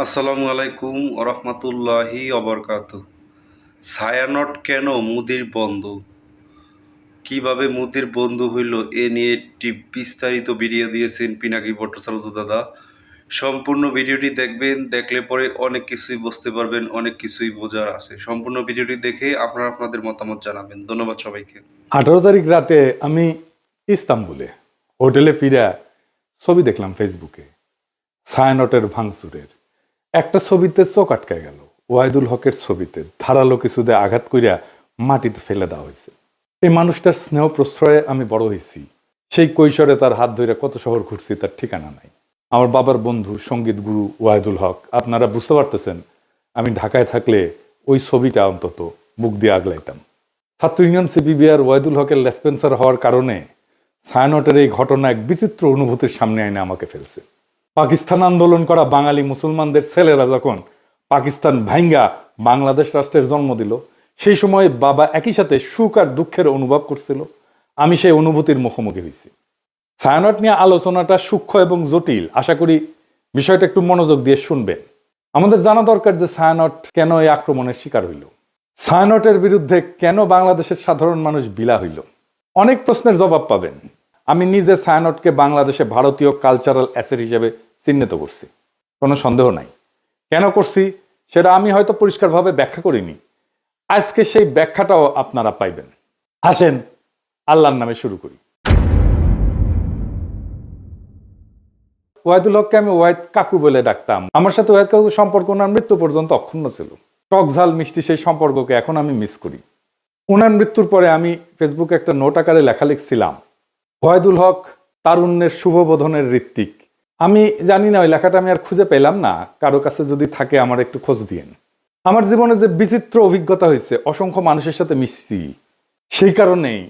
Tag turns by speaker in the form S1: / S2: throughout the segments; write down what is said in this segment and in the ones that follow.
S1: আসসালামু আলাইকুম ওরহমতুল্লাহি অবরকাত। ছায়ানট কেন মুদির বন্ধু, কিভাবে মুদির বন্ধু হইল, এ নিয়ে একটি বিস্তারিত ভিডিও দিয়েছেন পিনাকি ভট্টাচার্য দাদা। সম্পূর্ণ ভিডিওটি দেখবেন, দেখলে পরে অনেক কিছুই বুঝতে পারবেন, অনেক কিছুই বোঝার আছে। সম্পূর্ণ ভিডিওটি দেখে আপনারা আপনাদের মতামত জানাবেন। ধন্যবাদ সবাইকে।
S2: 18 তারিখ রাতে আমি ইস্তাম্বুলে হোটেলে ফিরে ছবি দেখলাম ফেসবুকে ছায়ানটের ভাঙচুরের। একটা ছবিতে চোখ আটকায় গেল। ওয়াহিদুল হকের ছবিতে ধারালো কিছুতে আঘাত করিয়া মাটিতে ফেলে দেওয়া হয়েছে। এই মানুষটার স্নেহ প্রশ্রয়ে আমি বড় হয়েছি। সেই কৈশোরে তার হাত ধরে কত শহর ঘুরছি তার ঠিকানা নাই। আমার বাবার বন্ধু সঙ্গীত গুরু ওয়াহিদুল হক, আপনারা বুঝতে পারতেছেন আমি ঢাকায় থাকলে ওই ছবিটা অন্তত মুখ দিয়ে আগলাইতাম। ছাত্র ইউনিয়ন সিপিবিআর ওয়াহিদুল হকের লেসপেন্সার হওয়ার কারণে ছায়ানটের এই ঘটনা এক বিচিত্র অনুভূতির সামনে এনে আমাকে ফেলছে। পাকিস্তান আন্দোলন করা বাঙালি মুসলমানদের ছেলেরা যখন পাকিস্তান ভাঙ্গা বাংলাদেশ রাষ্ট্রের জন্ম দিল, সেই সময় বাবা একই সাথে সুখ আর দুঃখের অনুভব করছিল। আমি সেই অনুভূতির মুখোমুখি হয়েছি। ছায়ানট নিয়ে আলোচনাটা সূক্ষ্ম এবং জটিল। আশা করি বিষয়টা একটু মনোযোগ দিয়ে শুনবেন। আমাদের জানা দরকার যে ছায়ানট কেন এই আক্রমণের শিকার হইল, ছায়ানটের বিরুদ্ধে কেন বাংলাদেশের সাধারণ মানুষ বিলা হইল। অনেক প্রশ্নের জবাব পাবেন। আমি নিজে ছায়ানটকে বাংলাদেশে ভারতীয় কালচারাল অ্যাসেট হিসেবে চিহ্নিত করছি, কোনো সন্দেহ নাই। কেন করছি সেটা আমি হয়তো পরিষ্কারভাবে ব্যাখ্যা করিনি। আজকে সেই ব্যাখ্যাটাও আপনারা পাইবেন। আসেন আল্লাহর নামে শুরু করি। ওয়াহিদুল হককে আমি ওয়াহিদ কাকু বলে ডাকতাম। আমার সাথে ওয়াহিদ কাকুর সম্পর্ক ওনার মৃত্যু পর্যন্ত অক্ষুণ্ণ ছিল। টক ঝাল মিষ্টি সেই সম্পর্ককে এখন আমি মিস করি। ওনার মৃত্যুর পরে আমি ফেসবুকে একটা নোট আকারে লেখা লিখছিলাম, ওয়াহিদুল হক তারুণ্যের শুভবোধনের ঋত্বিক। আমি জানি না, ওই লেখাটা আমি আর খুঁজে পেলাম না। কারো কাছে যদি থাকে আমার একটু খোঁজ দিয়েন। আমার জীবনে যে বিচিত্র অভিজ্ঞতা হয়েছে, অসংখ্য মানুষের সাথে মিশছি, সেই কারণেই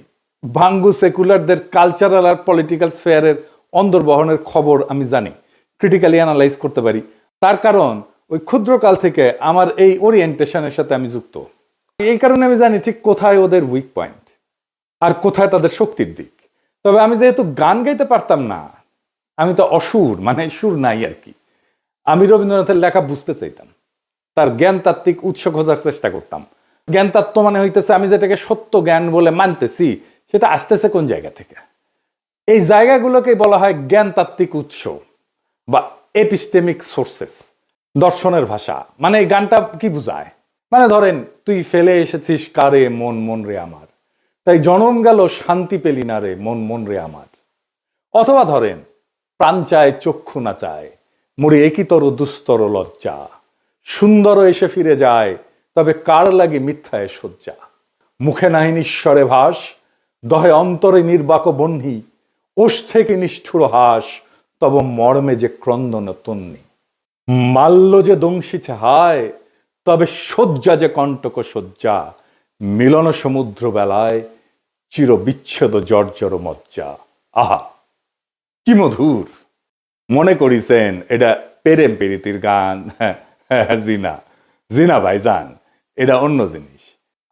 S2: ভাঙ্গু সেকুলারদের কালচারাল আর পলিটিক্যাল স্ফেয়ারের অন্দরবহনের খবর আমি জানি, ক্রিটিক্যালি অ্যানালাইজ করতে পারি। তার কারণ ওই ক্ষুদ্রকাল থেকে আমার এই ওরিয়েন্টেশনের সাথে আমি যুক্ত। এই কারণে আমি জানি ঠিক কোথায় ওদের উইক পয়েন্ট আর কোথায় তাদের শক্তির দিক। তবে আমি যেহেতু গান গাইতে পারতাম না, আমি তো অসুর, মানে সুর নাই আর কি, আমি রবীন্দ্রনাথের লেখা বুঝতে চাইতাম, তার জ্ঞান তাত্ত্বিক উৎস খোঁজার চেষ্টা করতাম। জ্ঞান তত্ত্ব মানে হইতেছে আমি যেটাকে সত্য জ্ঞান বলে মানতেছি সেটা আসতেছে কোন জায়গা থেকে। এই জায়গাগুলোকে বলা হয় জ্ঞান তাত্ত্বিক উৎস বা এপিস্টেমিক সোর্সেস, দর্শনের ভাষা। মানে এই গানটা কি বুঝায়, মানে ধরেন, তুই ফেলে এসেছিস কারে মন মন রে আমার, তাই জনম গেল শান্তি পেলি না রে মন মন রে আমার। অথবা ধরেন, প্রাণ চায় চক্ষু না চায়, মরে একইতর দুস্তর লজ্জা, সুন্দর এসে ফিরে যায় তবে কার লাগে মিথ্যায় শয্যা। মুখে নাহি নিঃস্বরে ভাস, দহে অন্তরে নির্বাক বহ্নি, ওষ থেকে নিষ্ঠুর হাস, তব মর্মে যে ক্রন্দন তন্নি। মাল্য যে দংশিছে হায়, তবে শয্যা যে কণ্টক শয্যা, মিলন সমুদ্র বেলায় চির বিচ্ছেদ জর্জর মজ্জা। আহা কি মধুর! মনে করিছেন এটা প্রেম প্রীতির গান? জিনা জিনা ভাইজান, এটা অন্য জিনিস।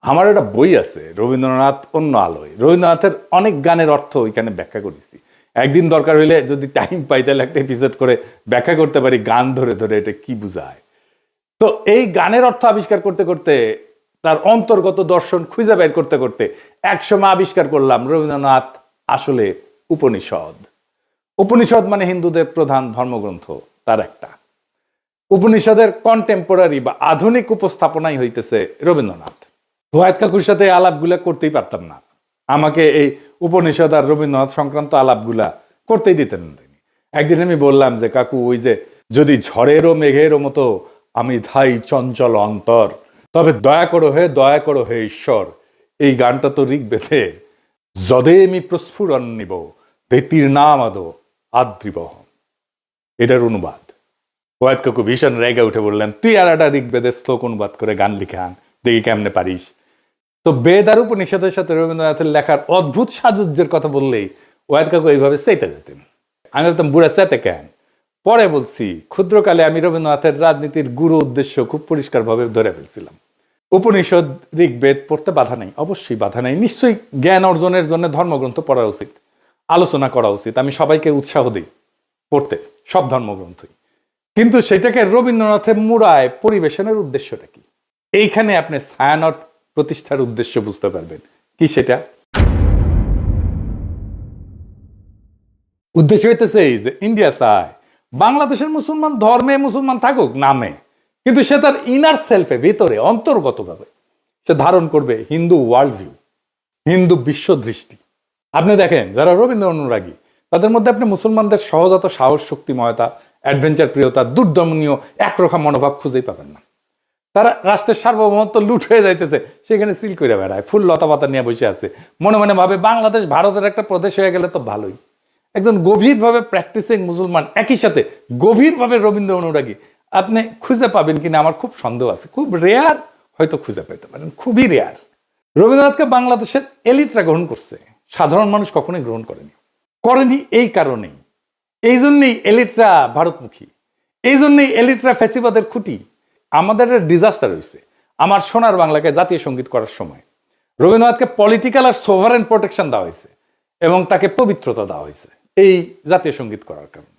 S2: আমার একটা বই আছে, রবীন্দ্রনাথ অন্য আলোয়। রবীন্দ্রনাথের অনেক গানের অর্থ ওইখানে ব্যাখ্যা করেছি। একদিন দরকার হইলে যদি টাইম পাই তাহলে একটা এপিসোড করে ব্যাখ্যা করতে পারি গান ধরে ধরে এটা কি বুঝায়। তো এই গানের অর্থ আবিষ্কার করতে করতে, তার অন্তর্গত দর্শন খুঁজে বের করতে করতে একসময় আবিষ্কার করলাম রবীন্দ্রনাথ আসলে উপনিষদ। উপনিষদ মানে হিন্দুদের প্রধান ধর্মগ্রন্থ, তার একটা। উপনিষদের কন্টেম্পোরারি বা আধুনিক উপস্থাপনাই হইতেছে রবীন্দ্রনাথ। ওয়াহিদ কাকুর সাথে আলাপগুলা করতেই পারতাম না, আমাকে এই উপনিষদ আর রবীন্দ্রনাথ সংক্রান্ত আলাপগুলা করতেই দিতেন না। একদিন আমি বললাম যে, কাকু ওই যে, যদি ঝড়েরও মেঘেরও মতো আমি ধাই চঞ্চল অন্তর, তবে দয়া করো হে ঈশ্বর। এই গানটা তো ঋগ্বেদের, যদে আমি প্রস্ফুরণ নিব বেতির নাম আদো আদ্রিবহ, এটার অনুবাদ। ওয়াহিদ কাকু ভীষণ রেগে উঠে বললেন, তুই আর একটা ঋগ্বেদের শ্লোক অনুবাদ করে গান লিখে আন, দেখি কেমনে পারিস। তো বেদ আর উপনিষদের সাথে রবীন্দ্রনাথের লেখার অদ্ভুত সাজুজ্যের কথা বললেই ওয়াহিদ কাকু এইভাবে চেতে যেতেন। আমি বলতাম, বুড়া চেতে কেন? পরে বলছি, ক্ষুদ্রকালে আমি রবীন্দ্রনাথের রাজনীতির গুরু উদ্দেশ্য খুব পরিষ্কারভাবে ধরে ফেলছিলাম। উপনিষদ ঋগ্বেদ পড়তে বাধা নেই, অবশ্যই বাধা নেই। নিশ্চয়ই জ্ঞান অর্জনের জন্য ধর্মগ্রন্থ পড়া উচিত, আলোচনা করা উচিত। আমি সবাইকে উৎসাহ দিই পড়তে সব ধর্মগ্রন্থই। কিন্তু সেটাকে রবীন্দ্রনাথের মুড়ায় পরিবেশনের উদ্দেশ্যটা কি? এইখানে আপনি ছায়ানট প্রতিষ্ঠার উদ্দেশ্য বুঝতে পারবেন। কি সেটা? উদ্দেশ্য হইতেছে এই যে ইন্ডিয়া চায় বাংলাদেশের মুসলমান ধর্মে মুসলমান থাকুক নামে, কিন্তু সে তার ইনার সেলফে, ভিতরে অন্তর্গতভাবে সে ধারণ করবে হিন্দু ওয়ার্ল্ড ভিউ, হিন্দু বিশ্ব দৃষ্টি। আপনি দেখেন যারা রবীন্দ্র অনুরাগী তাদের মধ্যে আপনি মুসলমানদের সহজাত সাহস, শক্তিময়তা, অ্যাডভেঞ্চার প্রিয়তা, দুর্দমনীয় একরোখা মনোভাব খুঁজেই পাবেন না। তারা রাষ্ট্রের সার্বভৌমত্ব লুট হয়ে যাইতেছে, সেখানে সিল করে বেড়ায়, ফুল লতা পাতা নিয়ে বসে আছে, মনে মনে ভাবে বাংলাদেশ ভারতের একটা প্রদেশ হয়ে গেলে তো ভালোই। একজন গভীরভাবে প্র্যাকটিসিং মুসলমান একই সাথে গভীরভাবে রবীন্দ্র অনুরাগী আপনি খুঁজে পাবেন কিনা আমার খুব সন্দেহ আছে। খুব রেয়ার হয়তো খুঁজে পেতে পারেন, খুবই রেয়ার। রবীন্দ্রনাথকে বাংলাদেশের এলিটরা গ্রহণ করছে, সাধারণ মানুষ কখনোই গ্রহণ করেনি এই কারণেই। এই জন্যই এলিটরা ভারতমুখী, এই জন্যই এলিটরা ফ্যাসিবাদের খুঁটি। আমাদের ডিজাস্টার হয়েছে আমার সোনার বাংলাকে জাতীয় সঙ্গীত করার সময়। রবীন্দ্রনাথকে পলিটিক্যাল আর সোভারেন প্রোটেকশন দেওয়া হয়েছে এবং তাকে পবিত্রতা দেওয়া হয়েছে এই জাতীয় সঙ্গীত করার কারণে।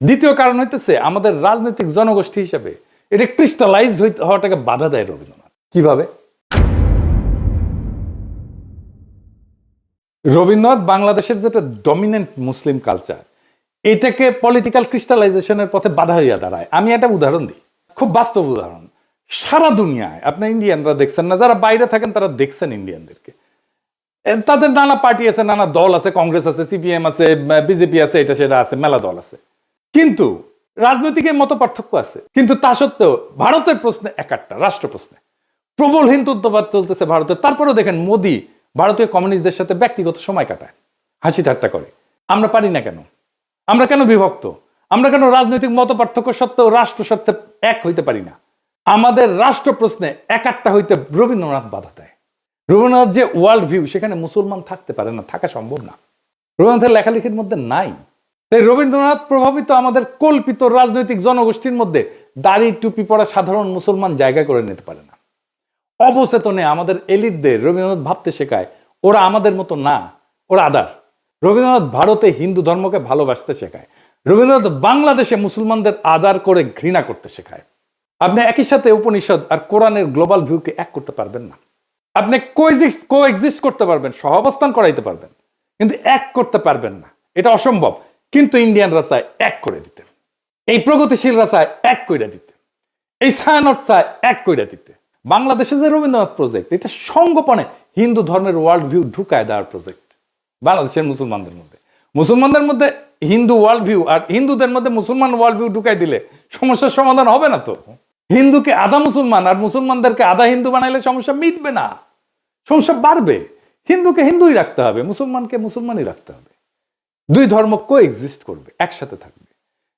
S2: দ্বিতীয় কারণ হইতেছে আমাদের রাজনৈতিক জনগোষ্ঠী হিসেবে এটা ক্রিস্টালাইজ হওয়াটাকে বাধা দেয় রবীন্দ্রনাথ। কিভাবে? রবীন্দ্রনাথ বাংলাদেশের যেটা ডমিনেন্ট মুসলিম কালচার, এটাকে পলিটিক্যাল ক্রিস্টালাইজেশনের পথে বাধা হইয়া দাঁড়ায়। আমি একটা উদাহরণ দিই, খুব বাস্তব উদাহরণ। সারা দুনিয়ায় আপনি ইন্ডিয়ানরা দেখছেন না, যারা বাইরে থাকেন তারা দেখছেন ইন্ডিয়ানদেরকে। তাদের নানা পার্টি আছে, নানা দল আছে, কংগ্রেস আছে, সিপিএম আছে, বিজেপি আছে, এটা সেটা আছে, মেলা দল আছে, কিন্তু রাজনৈতিক মত পার্থক্য আছে। কিন্তু তা সত্ত্বেও ভারতের প্রশ্নে একটা রাষ্ট্র প্রশ্নে প্রবল হিন্দুত্ববাদ চলতেছে ভারতের। তারপরেও দেখেন মোদি ভারতীয় কমিউনিস্টদের সাথে ব্যক্তিগত সময় কাটায়, হাসি ঠাট্টা করে। আমরা পারি না কেন? আমরা কেন বিভক্ত? আমরা কেন রাজনৈতিক মত পার্থক্য সত্ত্বেও রাষ্ট্র সত্ত্বে এক হইতে পারি না? আমাদের রাষ্ট্র প্রশ্নে একটা হইতে রবীন্দ্রনাথ বাধা দেয়। রবীন্দ্রনাথ যে ওয়ার্ল্ড ভিউ, সেখানে মুসলমান থাকতে পারে না, থাকা সম্ভব না, রবীন্দ্রনাথের লেখালেখির মধ্যে নাই। তাই রবীন্দ্রনাথ প্রভাবিত আমাদের কল্পিত রাজনৈতিক জনগোষ্ঠীর মধ্যে দাড়ি টুপি পরা সাধারণ মুসলমান জায়গা করে নিতে পারে না। অবচেতনে আমাদের এলিটদের রবীন্দ্রনাথ ভাবতে শেখায় ওরা আমাদের মতো না, ওরা আদার। রবীন্দ্রনাথ ভারতে হিন্দু ধর্মকে ভালোবাসতে শেখায়, রবীন্দ্রনাথ বাংলাদেশে মুসলমানদের আদার করে ঘৃণা করতে শেখায়। আপনি একই সাথে উপনিষদ আর কোরআনের গ্লোবাল ভিউকে এক করতে পারবেন না। আপনি কোএক্সিস্ট করতে পারবেন, সহাবস্থান করাইতে পারবেন, কিন্তু এক করতে পারবেন না, এটা অসম্ভব। কিন্তু ইন্ডিয়ানরা চায় এক করে দিতে, এই প্রগতিশীলরা চায় এক করে দিতে, এই ছায়ানট চায় এক করে দিতে। বাংলাদেশে যে রবীন্দ্রনাথ প্রজেক্ট, এটা সঙ্গোপনে হিন্দু ধর্মের ওয়ার্ল্ড ভিউ ঢুকায় দেওয়ার প্রজেক্ট। বাংলাদেশের মুসলমানদের মধ্যে হিন্দু ওয়ার্ল্ড ভিউ আর হিন্দুদের মধ্যে মুসলমান ওয়ার্ল্ড ভিউ ঢুকাই দিলে সমস্যার সমাধান হবে না তো। হিন্দুকে আধা মুসলমান আর মুসলমানদেরকে আধা হিন্দু বানাইলে সমস্যা মিটবে না, সমস্যা বাড়বে। হিন্দুকে হিন্দুই রাখতে হবে, মুসলমানকে মুসলমানই রাখতে হবে। দুই ধর্ম কোএক্সিস্ট করবে, একসাথে থাকবে।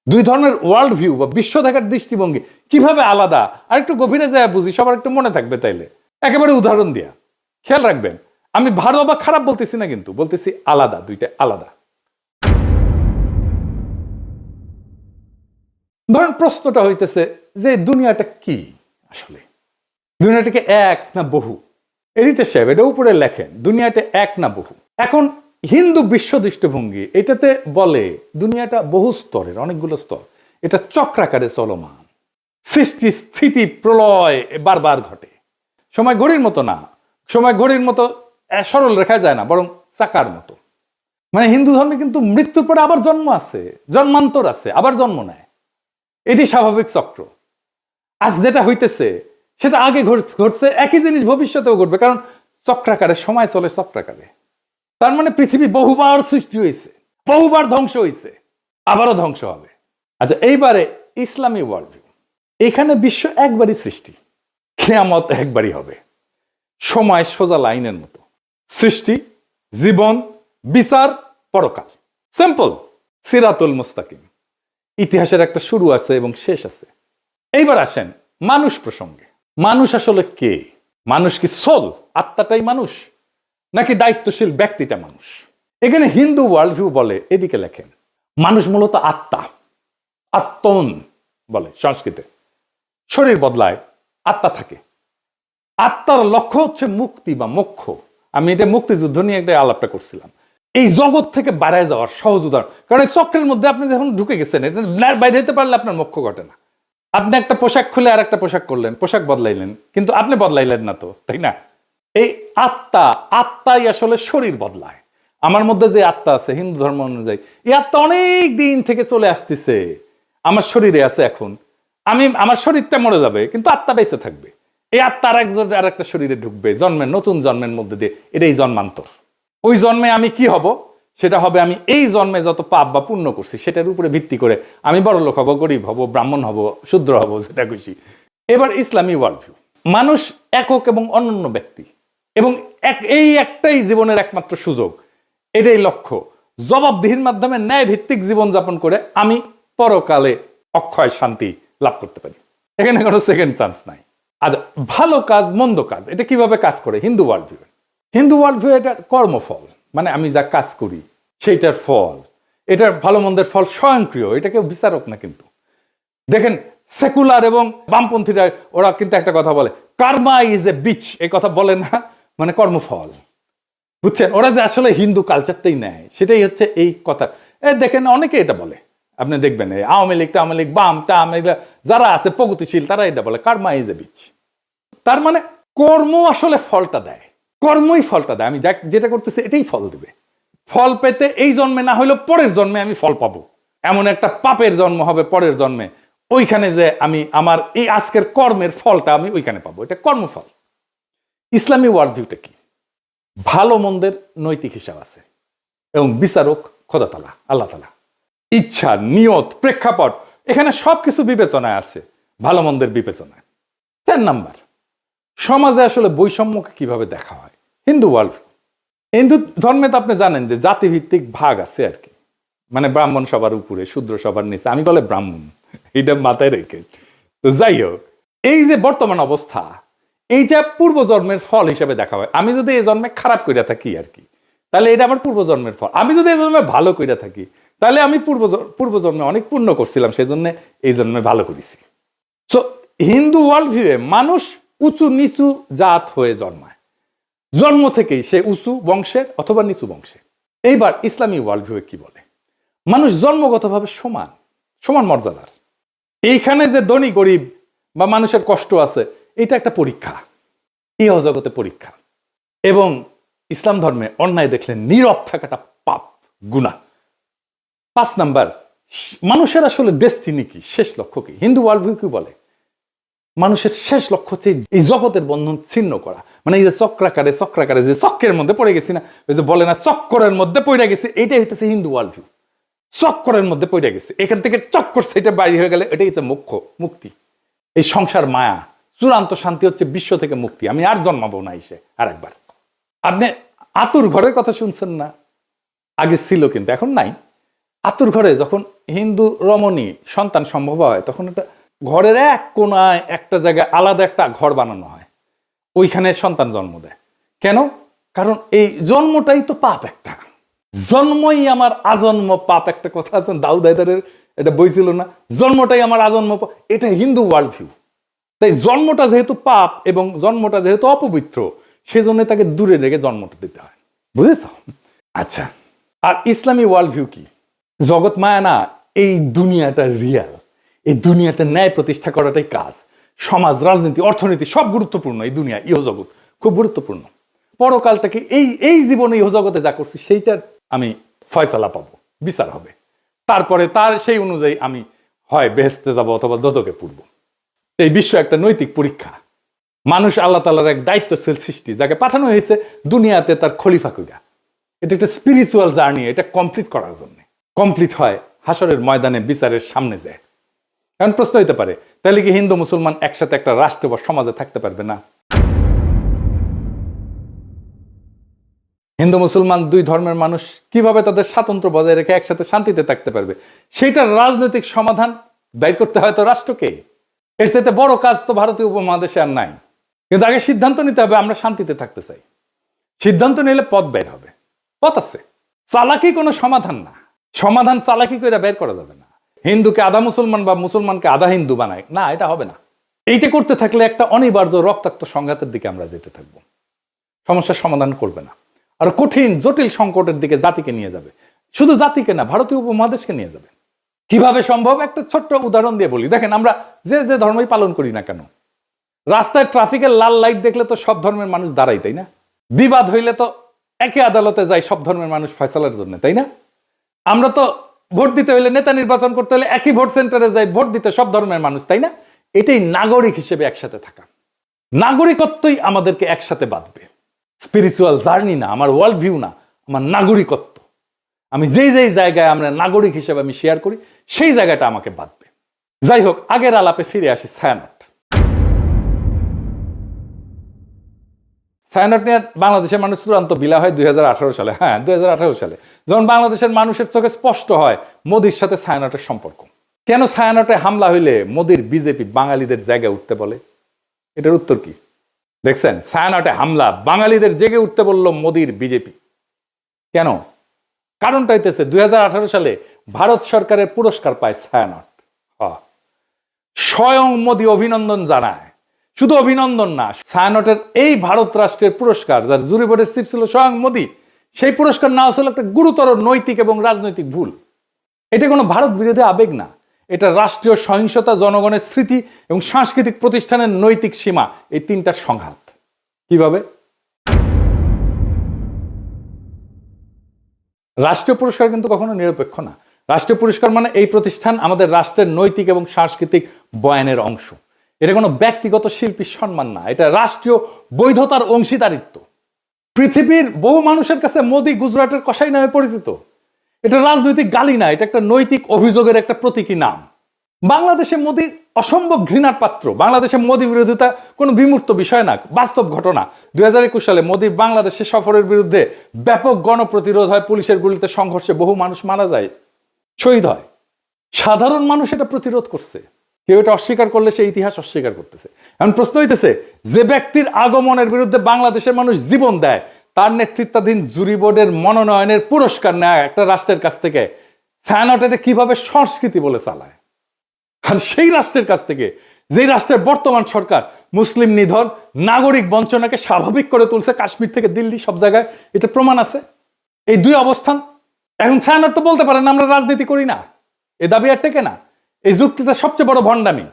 S2: দুই ধর্মের ওয়ার্ল্ড ভিউ বা বিশ্ব দেখার দৃষ্টিভঙ্গি কিভাবে আলাদা আর একটু গভীরে যায় বুঝি, সবার একটু মনে থাকবে। তাইলে একেবারে উদাহরণ দিয়া খেয়াল রাখবেন, আমি ভালো বা খারাপ বলতেছি না, কিন্তু বলতেছি আলাদা, দুইটা আলাদা। ধরেন প্রশ্নটা হইতেছে যে দুনিয়াটা কি আসলে? দুনিয়াটাকে এক না বহু? এডিটর সাহেব এটা উপরে লেখেন, দুনিয়াটা এক না বহু। এখন হিন্দু বিশ্ব দৃষ্টিভঙ্গি এটাতে বলে দুনিয়াটা বহু স্তরের, অনেকগুলো স্তর, এটা চক্রাকারে চলমান, সৃষ্টি স্থিতি প্রলয় বারবার ঘটে। সময় ঘড়ির মতো না, সময় ঘড়ির মতো সরল রেখায় যায় না, বরং চাকার মতো। মানে হিন্দু ধর্মে কিন্তু মৃত্যুর পরে আবার জন্ম আছে, জন্মান্তর আছে, আবার জন্ম নেয়, এটি স্বাভাবিক চক্র। আজ যেটা হইতেছে সেটা আগে ঘটছে, একই জিনিস ভবিষ্যতেও ঘটবে, কারণ চক্রাকারে সময় চলে চক্রাকারে। তার মানে পৃথিবী বহুবার সৃষ্টি হয়েছে, বহুবার ধ্বংস হয়েছে, আবারও ধ্বংস হবে। আচ্ছা, এইবারে ইসলামী ওয়ার্ল্ড ভিউ, এখানে বিশ্ব একবারই সৃষ্টি, কিয়ামত একবারই হবে, সময় সোজা লাইনের মতো, সৃষ্টি, জীবন, বিচার, পরকাল, সিম্পল, সিরাতুল মুস্তাকিম। ইতিহাসের একটা শুরু আছে এবং শেষ আছে। এইবার আসেন মানুষ প্রসঙ্গে। মানুষ আসলে কে? মানুষ কি সোল, আত্মাটাই মানুষ, নাকি দায়িত্বশীল ব্যক্তিটা মানুষ? এখানে হিন্দু ওয়ার্ল্ড ভিউ বলে, এদিকে লেখেন, মানুষ মূলত আত্মা, আত্মন বলে সংস্কৃতে। শরীর বদলায়, আত্মা থাকে। আত্মার লক্ষ্য হচ্ছে মুক্তি বা মোক্ষ। আমি এটা মুক্তিযুদ্ধ নিয়ে একটা আলাপটা করছিলাম। এই জগৎ থেকে বাড়ায় যাওয়ার সহজ উদাহরণ। কারণ এই চক্রের মধ্যে আপনি যখন ঢুকে গেছেন, এটা বাইরে হতে পারলে আপনার মোক্ষ ঘটে না। আপনি একটা পোশাক খুলে আর একটা পোশাক করলেন, পোশাক বদলাইলেন, কিন্তু আপনি বদলাইলেন না তো, তাই না? এই আত্মাই আসলে শরীর বদলায়। আমার মধ্যে যে আত্মা আছে হিন্দু ধর্ম অনুযায়ী, এই আত্মা অনেক দিন থেকে চলে আসতেছে, আমার শরীরে আছে। এখন আমার শরীরটা মরে যাবে, কিন্তু আত্মা বেঁচে থাকবে। এই আত্মা আর একটা শরীরে ঢুকবে, নতুন জন্মের মধ্যে দিয়ে। এটাই জন্মান্তর। ওই জন্মে আমি কি হব? সেটা হবে আমি এই জন্মে যত পাপ বা পুণ্য করছি সেটার উপরে ভিত্তি করে আমি বড় লোক হব, গরিব হব, ব্রাহ্মণ হব, শূদ্র হব, যেটা খুশি। এবার ইসলামী ওয়ার্ল্ড ভিউ, মানুষ একক এবং অনন্য ব্যক্তি, এবং এই একটাই জীবনের একমাত্র সুযোগ, এটাই লক্ষ্য। জবাবদিহির মাধ্যমে ন্যায় ভিত্তিক জীবনযাপন করে আমি পরকালে অক্ষয় শান্তি লাভ করতে পারি। এখানে কোনো সেকেন্ড চান্স নাই। আচ্ছা, ভালো কাজ মন্দ কাজ এটা কিভাবে কাজ করে Hindu world view? Hindu world view এটা কর্মফল, মানে আমি যা কাজ করি সেইটার ফল, এটার ভালো মন্দের ফল স্বয়ংক্রিয়, এটা কেউ বিচারক না। কিন্তু দেখেন সেকুলার এবং বামপন্থীরা ওরা কিন্তু একটা কথা বলে, কার্মা ইজ এ বিচ, এই কথা বলে না, মানে কর্মফল। বুঝছেন? ওরা যে আসলে হিন্দু কালচারটাই নেয়, সেটাই হচ্ছে এই কথা। দেখেন অনেকে এটা বলে, আপনি দেখবেন আওয়ামী লীগ বাম যারা আছে প্রগতিশীল, তারা এটা বলে কার্মা ইজ এ বিচ। তার মানে কর্ম আসলে ফলটা দেয়, কর্মই ফলটা দেয়। আমি যেটা করতেছি এটাই ফল দিবে। ফল পেতে এই জন্মে না হলেও পরের জন্মে আমি ফল পাবো। এমন একটা পাপের জন্ম হবে পরের জন্মে, ওইখানে যে আমি আমার এই আজকের কর্মের ফলটা আমি ওইখানে পাবো, এটা কর্মফল। ইসলামী ওয়ার্ল্ড ভিউটা কি? ভালো মন্দের নৈতিক হিসাব আছে এবং বিচারক খোদা তাআলা, আল্লাহ তাআলা। ইচ্ছা, নিয়ত, প্রেক্ষাপট, এখানে সবকিছু বিবেচনায় আছে, ভালো মন্দের বিবেচনায়। 4 নাম্বার, সমাজে আসলে বৈষম্যকে কিভাবে দেখা হয় হিন্দু ওয়ার্ল্ড ভিউ। হিন্দু ধর্মে তো আপনি জানেন যে জাতিভিত্তিক ভাগ আছে আর কি, মানে ব্রাহ্মণ সবার উপরে, শূদ্র সবার নিচে, আমি বলে ব্রাহ্মণ, এটা মাথায় রেখে। তো যাই হোক, এই যে বর্তমান অবস্থা, এইটা পূর্বজন্মের ফল হিসেবে দেখা হয়। আমি যদি এই জন্মে খারাপ কইরা থাকি আর কি, তাহলে এটা আমার পূর্বজন্মের ফল। আমি যদি এই জন্মে ভালো কইরা থাকি, তাহলে আমি পূর্বজন্মে অনেক পুণ্য করছিলাম, সেই জন্য এই জন্মে ভালো করেছি। সো হিন্দু ওয়ার্ল্ড ভিউয়ে মানুষ উঁচু নিচু জাত হয়ে জন্মায়, জন্ম থেকেই সে উঁচু বংশের অথবা নিচু বংশের। এইবার ইসলামী ওয়ার্ল্ড ভিউয়ে কি বলে? মানুষ জন্মগতভাবে সমান, সমান মর্যাদার। এইখানে যে ধনী গরিব বা মানুষের কষ্ট আছে, এটা একটা পরীক্ষা, ইহ জগতে পরীক্ষা। এবং ইসলাম ধর্মে অন্যায় দেখলে নীরব থাকাটা পাপ, গুনাহ। 5 নাম্বার, মানুষের আসলে ডেস্টিনি কি, শেষ লক্ষ্য কি? হিন্দু ওয়ার্ল্ড ভিউ কি বলে? মানুষের শেষ লক্ষ্য হচ্ছে এই জগতের বন্ধন ছিন্ন করা। মানে এই যে চক্রাকারে যে চক্রের মধ্যে পড়ে গেছি না, ওই যে বলে না চক্করের মধ্যে পড়ে গেছে, এইটাই হইতেছে হিন্দু ওয়ার্ল্ড ভিউ। চক্করের মধ্যে পড়ে গেছে, এখান থেকে চক্কর সেটা বাইরে হয়ে গেলে এটাই হচ্ছে মোক্ষ, মুক্তি। এই সংসার মায়া, চূড়ান্ত শান্তি হচ্ছে বিশ্ব থেকে মুক্তি। আমি আর জন্মাবো না এসে আর একবার। আপনি আতুর ঘরের কথা শুনছেন না? আগে ছিল কিন্তু এখন নাই। আতুর ঘরে যখন হিন্দু রমণী সন্তান সম্ভব হয়, তখন একটা ঘরের এক কোনায় একটা জায়গায় আলাদা একটা ঘর বানানো হয়, ওইখানে সন্তান জন্ম দেয়। কেন? কারণ এই জন্মটাই তো পাপ একটা, জন্মই আমার আজন্ম পাপ। একটা কথা আছে দাউদ হায়দারের, এটা বই ছিল না, জন্মটাই আমার আজন্ম পাপ। এটা হিন্দু ওয়ার্ল্ড ভিউ। তাই জন্মটা যেহেতু পাপ এবং জন্মটা যেহেতু অপবিত্র, সেজন্য তাকে দূরে রেখে জন্মটা দিতে হয়। বুঝেছ? আচ্ছা, আর ইসলামী ওয়ার্ল্ড ভিউ কি? জগৎ মায়া না, এই দুনিয়াটা রিয়াল, এই দুনিয়াতে ন্যায় প্রতিষ্ঠা করাটাই কাজ। সমাজ, রাজনীতি, অর্থনীতি সব গুরুত্বপূর্ণ। এই দুনিয়া ইহজগৎ খুব গুরুত্বপূর্ণ। পরকালটাকে এই জীবনে ইহজগতে যা করছি সেইটার আমি ফয়সালা পাবো, বিচার হবে। তারপরে তার সেই অনুযায়ী আমি হয় বেহেশতে যাব অথবা দোজখে পড়ব। এই বিশ্ব একটা নৈতিক পরীক্ষা। মানুষ আল্লাহ তাআলার এক দায়িত্বশীল সৃষ্টি, যাকে পাঠানো হয়েছে দুনিয়াতে তার খলিফা কইরা। এটা একটা স্পিরিচুয়াল জার্নি, এটা কমপ্লিট করার জন্য। কমপ্লিট হয় হাসরের ময়দানে বিচারের সামনে যায়। এখন প্রশ্ন হইতে পারে, তাহলে কি হিন্দু মুসলমান একসাথে একটা রাষ্ট্র বা সমাজে থাকতে পারবে না? হিন্দু মুসলমান দুই ধর্মের মানুষ কিভাবে তাদের স্বাতন্ত্র্য বজায় রেখে একসাথে শান্তিতে থাকতে পারবে? সেটার রাজনৈতিক সমাধান বের করতে হয় তো রাষ্ট্রকে। এর চাইতে বড় কাজ তো ভারতীয় উপমহাদেশে আর নাই। কিন্তু আগে সিদ্ধান্ত নিতে হবে, আমরা শান্তিতে থাকতে চাই। সিদ্ধান্ত নিলে পথ বের হবে, পথ আছে। চালাকি কোনো সমাধান না, সমাধান চালাকি করে বের করা যাবে না। হিন্দুকে আধা মুসলমান বা মুসলমানকে আধা হিন্দু বানায় না, এটা হবে না। এইটা করতে থাকলে একটা অনিবার্য রক্তাক্ত সংঘাতের দিকে আমরা যেতে থাকবো, সমস্যার সমাধান করবে না। আর কঠিন জটিল সংকটের দিকে জাতিকে নিয়ে যাবে। শুধু জাতিকে না, ভারতীয় উপমহাদেশকে নিয়ে যাবে। কিভাবে সম্ভব? একটা ছোট্ট উদাহরণ দিয়ে বলি। দেখেন, আমরা যে যে ধর্মই পালন করি না কেন, রাস্তায় ট্রাফিকের লাল লাইট দেখলে তো সব ধর্মের মানুষ দাঁড়াই, তাই না? বিবাদ হইলে তো একই আদালতে যায় সব ধর্মের মানুষ ফয়সালার জন্য, তাই না? আমরা তো ভোট দিতে হইলে, নেতা নির্বাচন করতে হলে একই ভোট সেন্টারে যাই ভোট দিতে সব ধর্মের মানুষ, তাই না? এটাই নাগরিক হিসেবে একসাথে থাকা। নাগরিকত্বই আমাদেরকে একসাথে বাঁধবে। স্পিরিচুয়াল জার্নি না, আমার ওয়ার্ল্ড ভিউ না, আমার নাগরিকত্ব। আমি যেই যেই জায়গায় আমরা নাগরিক হিসেবে আমি শেয়ার করি, সেই জায়গাটা আমাকে বাঁধবে। যাই হোক, আগের আলাপে ফিরে আসি। ছায়ানট নিয়ে বাংলাদেশের মানুষ চূড়ান্ত বিলা হয় 2018 সালে। হ্যাঁ, 2018 সালে যখন বাংলাদেশের মানুষের চোখে স্পষ্ট হয় মোদির সাথে ছায়ানটের সম্পর্ক। কেন ছায়ানটে হামলা হইলে মোদির বিজেপি বাঙালিদের জায়গায় উঠতে বলে? এটার উত্তর কি দেখছেন? ছায়ানটে হামলা, বাঙালিদের জেগে উঠতে বলল মোদির বিজেপি। কেন? কারণটা হইতেছে 2018 সালে ভারত সরকারের পুরস্কার পায় ছায়ানট। স্বয়ং মোদি অভিনন্দন জানায়। শুধু অভিনন্দন না, ছায়ানটের এই ভারত রাষ্ট্রের পুরস্কার, যার জুরি বোর্ডের চিফ ছিল স্বয়ং মোদি, সেই পুরস্কার নেওয়া ছিল একটা গুরুতর নৈতিক এবং রাজনৈতিক ভুল। এটা কোনো ভারত বিরোধী আবেগ না, এটা রাষ্ট্রীয় সহিংসতা, জনগণের স্মৃতি এবং সাংস্কৃতিক প্রতিষ্ঠানের নৈতিক সীমা, এই তিনটার সংঘাত। কিভাবে? রাষ্ট্রীয় পুরস্কার কিন্তু কখনো নিরপেক্ষ না। রাষ্ট্রীয় পুরস্কার মানে এই প্রতিষ্ঠান আমাদের রাষ্ট্রের নৈতিক এবং সাংস্কৃতিক বয়ানের অংশ। এটা কোনো ব্যক্তিগত শিল্পীর সম্মান না, এটা রাষ্ট্রীয় বৈধতার অংশীদারিত্ব। পৃথিবীর বহু মানুষের কাছে মোদি গুজরাটের কসাই নামে পরিচিত। এটা রাজনৈতিক গালি না, এটা একটা নৈতিক অভিযোগের একটা প্রতীকী নাম। বাংলাদেশে মোদি অসম্ভব ঘৃণার পাত্র। বাংলাদেশে মোদি বিরোধিতা কোনো বিমূর্ত বিষয় না, বাস্তব ঘটনা। 2021 সালে মোদি বাংলাদেশে সফরের বিরুদ্ধে ব্যাপক গণপ্রতিরোধ হয়, পুলিশের গুলিতে সংঘর্ষে বহু মানুষ মারা যায়, শহীদ হয়। সাধারণ মানুষ এটা প্রতিরোধ করছে। কেউ এটা অস্বীকার করলে সে ইতিহাস অস্বীকার করতেছে। এখন প্রশ্ন হইতেছে, যে ব্যক্তির আগমনের বিরুদ্ধে বাংলাদেশের মানুষ জীবন দেয়, তার নেতৃত্বাধীন জুরি বোর্ডের মনোনয়নের পুরস্কার নেয় একটা রাষ্ট্রের কাছ থেকে, ছায়ানট এটা কিভাবে সংস্কৃতি বলে চালায়? আর সেই রাষ্ট্রের কাছ থেকে, যেই রাষ্ট্রের বর্তমান সরকার মুসলিম নিধন, নাগরিক বঞ্চনাকে স্বাভাবিক করে তুলছে, কাশ্মীর থেকে দিল্লি সব জায়গায় এটা প্রমাণ আছে। এই দুই অবস্থান। এখন ছায়ানট তো বলতে পারেন আমরা রাজনীতি করি না, এ দাবি আর টেকে না। এই যুক্তিটা সবচেয়ে বড় ভণ্ডামি।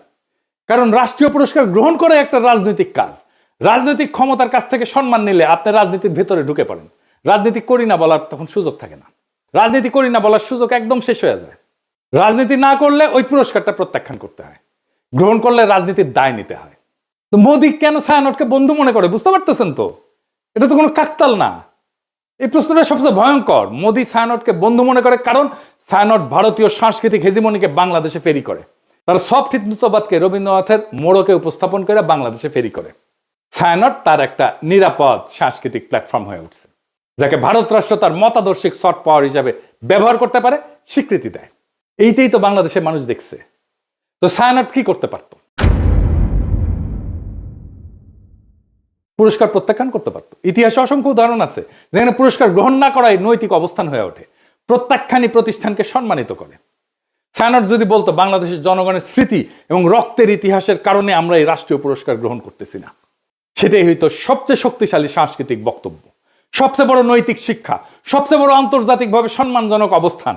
S2: কারণ রাষ্ট্রীয় পুরস্কার গ্রহণ করে একটা রাজনৈতিক কাজ। রাজনৈতিক ক্ষমতার কাছ থেকে সম্মান নিলে আপনি রাজনীতির ভেতরে ঢুকে পড়েন। রাজনীতি করি না বলার তখন সুযোগ থাকে না। রাজনীতি করি না বলার সুযোগ একদম শেষ হয়ে যায়। রাজনীতি না করলে ওই পুরস্কারটা প্রত্যাখ্যান করতে হয়, গ্রহণ করলে রাজনীতির দায় নিতে হয়। তো মোদি কেন ছায়ানটকে বন্ধু মনে করে বুঝতে পারতেছেন তো? এটা তো কোনো কাকতাল না। এই প্রশ্নটা সবচেয়ে ভয়ঙ্কর। মোদি ছায়ানটকে বন্ধু মনে করে কারণ ছায়ানট ভারতীয় সাংস্কৃতিক হেজিমনিকে বাংলাদেশে ফেরি করে। তারা সফট হিন্দুত্ববাদকে রবীন্দ্রনাথের মোড়কে উপস্থাপন করে বাংলাদেশে ফেরি করে। ছায়ানট তার একটা নিরাপদ সাংস্কৃতিক প্ল্যাটফর্ম হয়ে উঠছে, যাকে ভারত রাষ্ট্র তার মতাদর্শিক সফট পাওয়ার হিসাবে ব্যবহার করতে পারে, স্বীকৃতি দেয়। এইটাই তো বাংলাদেশের মানুষ দেখছে। তো ছায়ানট কি করতে পারত? পুরস্কার প্রত্যাখ্যান করতে পারত। ইতিহাসে অসংখ্য উদাহরণ আছে যেখানে পুরস্কার গ্রহণ না করাই নৈতিক অবস্থান হয়ে ওঠে, প্রত্যাখ্যানই প্রতিষ্ঠানকে সম্মানিত করে। ছায়ানট যদি বলতো বাংলাদেশের জনগণের স্মৃতি এবং রক্তের ইতিহাসের কারণে আমরা এই রাষ্ট্রীয় পুরস্কার গ্রহণ করতেছি না, সেটাই হইতো সবচেয়ে শক্তিশালী সাংস্কৃতিক বক্তব্য, সবচেয়ে বড় নৈতিক শিক্ষা, সবচেয়ে বড় আন্তর্জাতিকভাবে সম্মানজনক অবস্থান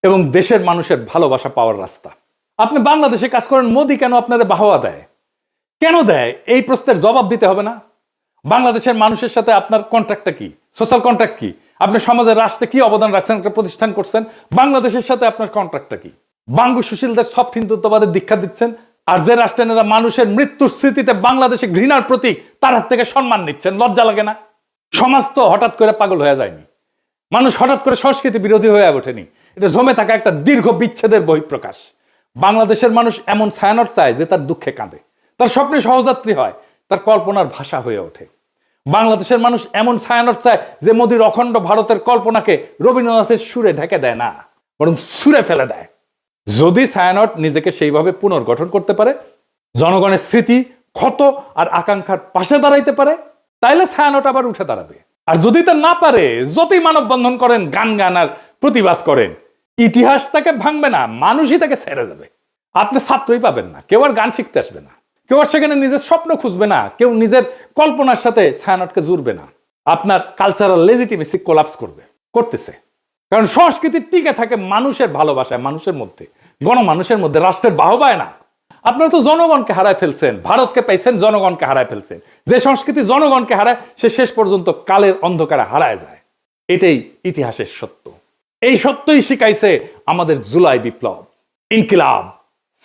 S2: এবং দেশের মানুষের ভালোবাসা পাওয়ার রাস্তা। আপনি বাংলাদেশে কাজ করেন, মোদি কেন আপনাদের বাহবা দেয়? কেন দেয়? এই প্রশ্নের জবাব দিতে হবে না? বাংলাদেশের মানুষের সাথে আপনার কন্ট্রাক্টটা কি? সোশ্যাল কন্ট্রাক্ট কি? আপনি সমাজের রাষ্ট্রে কি অবদান রাখছেন? একটা প্রতিষ্ঠান করছেন। বাংলাদেশের সাথে আপনার কন্ট্রাক্টটা কি? বাঙ্গু সুশীলদের সফট হিন্দুত্ববাদের দীক্ষা দিচ্ছেন, আর যে রাষ্ট্রেরা মানুষের মৃত্যুর স্মৃতিতে বাংলাদেশে ঘৃণার প্রতীক, তার হাত থেকে সম্মান নিচ্ছেন। লজ্জা লাগে না? সমাজ তো হঠাৎ করে পাগল হয়ে যায়নি, মানুষ হঠাৎ করে সংস্কৃতি বিরোধী হয়ে ওঠেনি। এটা জমে থাকা একটা দীর্ঘ বিচ্ছেদের বহিঃপ্রকাশ। বাংলাদেশের মানুষ এমন ছায়ানট চায় যে তার দুঃখে কাঁদে, তার স্বপ্নে সহযাত্রী হয়, তার কল্পনার ভাষা হয়ে ওঠে। বাংলাদেশের মানুষ এমন ছায়ানট চায় যে মোদির অখণ্ড ভারতের কল্পনাকে রবীন্দ্রনাথের সুরে ঢেকে দেয় না, বরং সুরে ফেলে দেয়। যদি ছায়ানট নিজেকে সেইভাবে পুনর্গঠন করতে পারে, জনগণের স্মৃতি, ক্ষত আর আকাঙ্ক্ষার পাশে দাঁড়াইতে পারে, তাইলে ছায়ানট আবার উঠে দাঁড়াবে। আর যদি তা না পারে, যতই মানববন্ধন করেন, গান আর প্রতিবাদ করেন, ইতিহাস তাকে ভাঙবে না, মানুষই তাকে ছেড়ে যাবে। আপনি ছাত্রই পাবেন না, কেউ আর গান শিখতে আসবে না, কেউ আর সেখানে নিজের স্বপ্ন খুঁজবে না, কেউ নিজের কল্পনার সাথে ছায়ানটকে জুড়বে না। আপনার কালচারাল লেজিটিমেসি কোলাপস করতেছে। কারণ সংস্কৃতি টিকে থাকে মানুষের ভালোবাসায়, মানুষের মধ্যে, গণমানুষের মধ্যে, রাষ্ট্রের বাহবায় না। আপনারা তো জনগণকে হারায় ফেলছেন, ভারতকে পাইছেন, জনগণকে হারায় ফেলছেন। যে সংস্কৃতি জনগণকে হারায় সে শেষ পর্যন্ত কালের অন্ধকারে হারায় যায়। এটাই ইতিহাসের সত্য। এই সত্যই শিখাইছে আমাদের জুলাই বিপ্লব। ইনকিলাব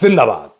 S2: জিন্দাবাদ।